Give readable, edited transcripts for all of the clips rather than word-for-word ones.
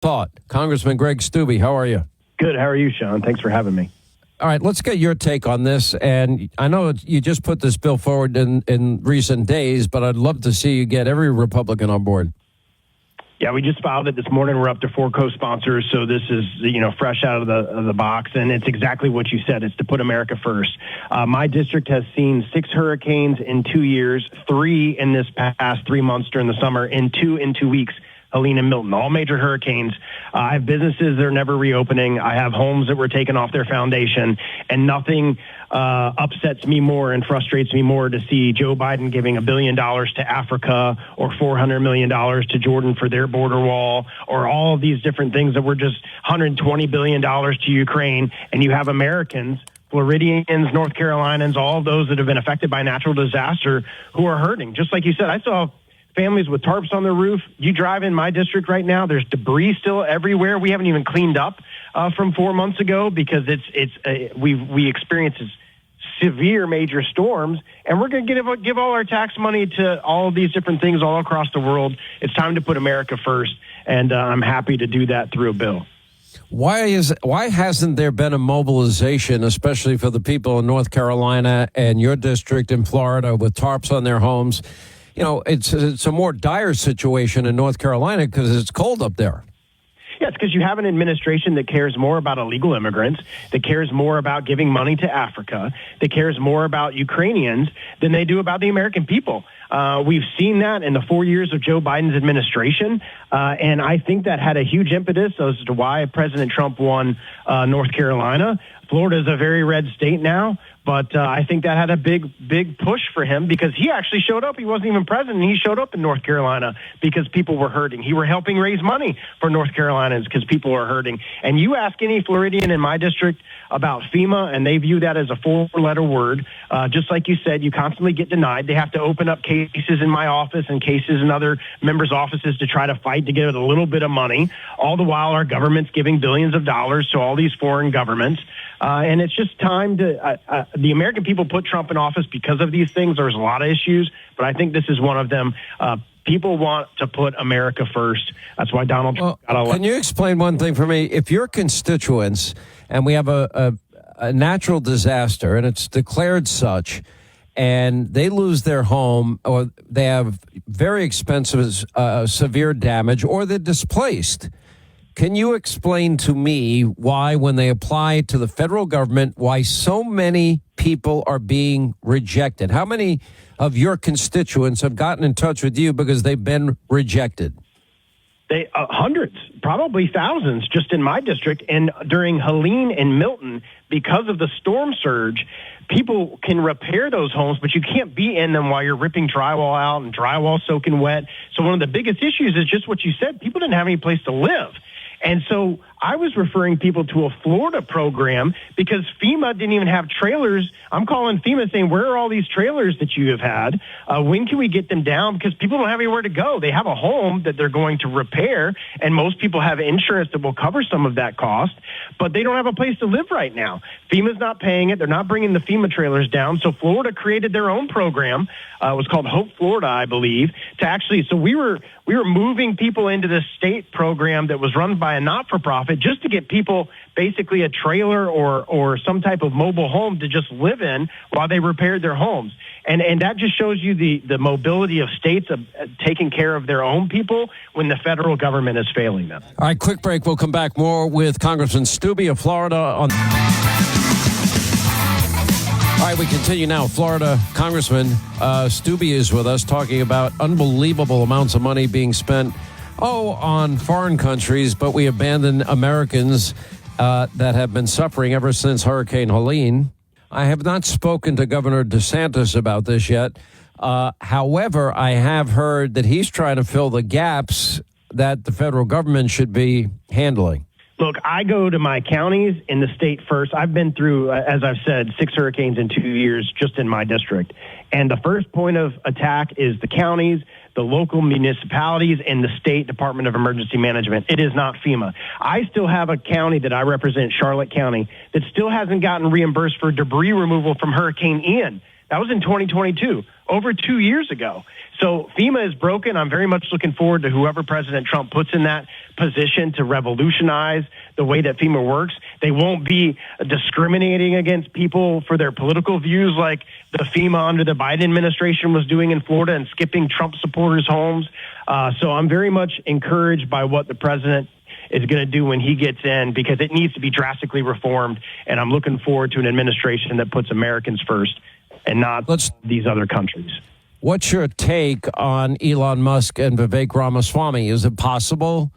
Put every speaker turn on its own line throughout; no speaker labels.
thought. Congressman Greg Steube, how are you?
Good. How are you, Sean? Thanks for having me.
All right, let's get your take on this. And I know you just put this bill forward in recent days, but I'd love to see you get every Republican on board.
Yeah, we just filed it this morning. We're up to 4 co-sponsors, so this is fresh out of the box, and it's exactly what you said. It's to put America first. My district has seen 6 hurricanes in 2 years, 3 in this past 3 months during the summer, and 2 in 2 weeks. Helene and Milton, all major hurricanes. I have businesses that are never reopening. I have homes that were taken off their foundation, and nothing upsets me more and frustrates me more to see Joe Biden giving $1 billion to Africa or $400 million to Jordan for their border wall, or all of these different things that were just $120 billion to Ukraine, and you have Americans, Floridians, North Carolinians, all of those that have been affected by natural disaster who are hurting. Just like you said, I saw families with tarps on their roof. You drive in my district right now, there's debris still everywhere. We haven't even cleaned up from 4 months ago because we experienced severe major storms, and we're going to give all our tax money to all of these different things all across the world. It's time to put America first, and I'm happy to do that through a bill.
Why hasn't there been a mobilization, especially for the people in North Carolina and your district in Florida with tarps on their homes? You know, it's a more dire situation in North Carolina because it's cold up there.
Yeah, it's because you have an administration that cares more about illegal immigrants, that cares more about giving money to Africa, that cares more about Ukrainians than they do about the American people. We've seen that in the 4 years of Joe Biden's administration, and I think that had a huge impetus as to why President Trump won North Carolina. Florida is a very red state now, but I think that had a big push for him because he actually showed up. He wasn't even president. He showed up in North Carolina because people were hurting. He were helping raise money for North Carolinians because people were hurting. And you ask any Floridian in my district about FEMA, and they view that as a 4-letter word. Just like you said, you constantly get denied. They have to open up cases in my office and cases in other members' offices to try to fight to get a little bit of money. All the while, our government's giving billions of dollars to all these foreign governments. And it's just time to the American people put Trump in office because of these things. There's a lot of issues, but I think this is one of them. People want to put America first. That's why Donald Trump got elected.
Can you explain one thing for me? If your constituents, and we have a natural disaster, and it's declared such, and they lose their home, or they have very expensive, severe damage, or they're displaced, can you explain to me why, when they apply to the federal government, why so many people are being rejected? How many of your constituents have gotten in touch with you because they've been rejected?
Hundreds, probably thousands, just in my district. And during Helene and Milton, because of the storm surge, people can repair those homes, but you can't be in them while you're ripping drywall out and drywall soaking wet. So one of the biggest issues is just what you said. People didn't have any place to live. And so I was referring people to a Florida program because FEMA didn't even have trailers. I'm calling FEMA saying, where are all these trailers that you have had? When can we get them down? Because people don't have anywhere to go. They have a home that they're going to repair, and most people have insurance that will cover some of that cost, but they don't have a place to live right now. FEMA's not paying it. They're not bringing the FEMA trailers down. So Florida created their own program. It was called Hope Florida, I believe, to actually, so we were moving people into this state program that was run by a not-for-profit just to get people basically a trailer or some type of mobile home to just live in while they repaired their homes. And that just shows you the mobility of states of taking care of their own people when the federal government is failing them.
All right, quick break. We'll come back more with Congressman Steube of Florida on... All right, we continue now. Florida Congressman Steube is with us talking about unbelievable amounts of money being spent, on foreign countries, but we abandon Americans that have been suffering ever since Hurricane Helene. I have not spoken to Governor DeSantis about this yet. However, I have heard that he's trying to fill the gaps that the federal government should be handling.
Look, I go to my counties in the state first. I've been through, as I've said, 6 hurricanes in 2 years just in my district. And the first point of attack is the counties, the local municipalities, and the State Department of Emergency Management. It is not FEMA. I still have a county that I represent, Charlotte County, that still hasn't gotten reimbursed for debris removal from Hurricane Ian. That was in 2022, over 2 years ago. So FEMA is broken. I'm very much looking forward to whoever President Trump puts in that position to revolutionize the way that FEMA works. They won't be discriminating against people for their political views like the FEMA under the Biden administration was doing in Florida and skipping Trump supporters' homes. So I'm very much encouraged by what the president is going to do when he gets in, because it needs to be drastically reformed. And I'm looking forward to an administration that puts Americans first and not these other countries.
What's your take on Elon Musk and Vivek Ramaswamy? Is it possible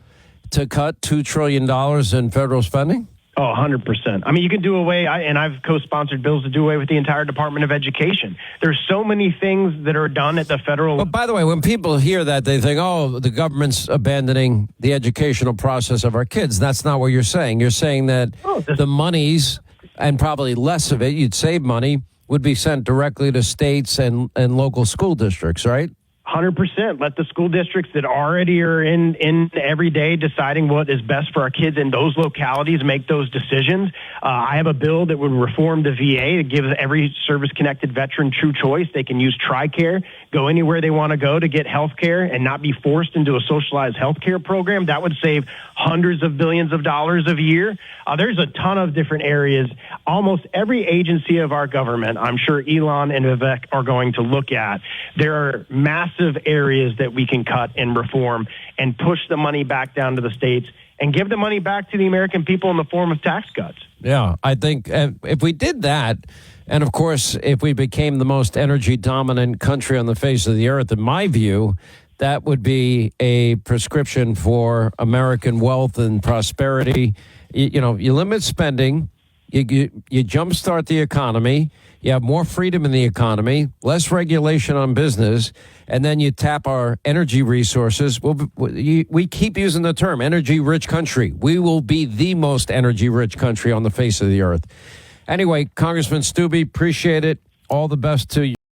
to cut $2 trillion in federal spending?
Oh, 100%. I mean, you can do away, and I've co-sponsored bills to do away with the entire Department of Education. There's so many things that are done at the federal...
But by the way, when people hear that, they think, oh, the government's abandoning the educational process of our kids. That's not what you're saying. You're saying that the monies, and probably less of it, you'd save money, would be sent directly to states and local school districts, right?
100%. Let the school districts that already are in every day deciding what is best for our kids in those localities make those decisions. I have a bill that would reform the VA to give every service-connected veteran true choice. They can use TRICARE, go anywhere they want to go to get health care and not be forced into a socialized health care program. That would save hundreds of billions of dollars a year. There's a ton of different areas. Almost every agency of our government, I'm sure Elon and Vivek are going to look at. There are massive areas that we can cut and reform and push the money back down to the states and give the money back to the American people in the form of tax cuts.
Yeah, I think if we did that, and of course, if we became the most energy dominant country on the face of the earth, in my view, that would be a prescription for American wealth and prosperity. You limit spending, you jumpstart the economy, you have more freedom in the economy, less regulation on business, and then you tap our energy resources. We keep using the term energy-rich country. We will be the most energy-rich country on the face of the earth. Anyway, Congressman Stubbe, appreciate it. All the best to you.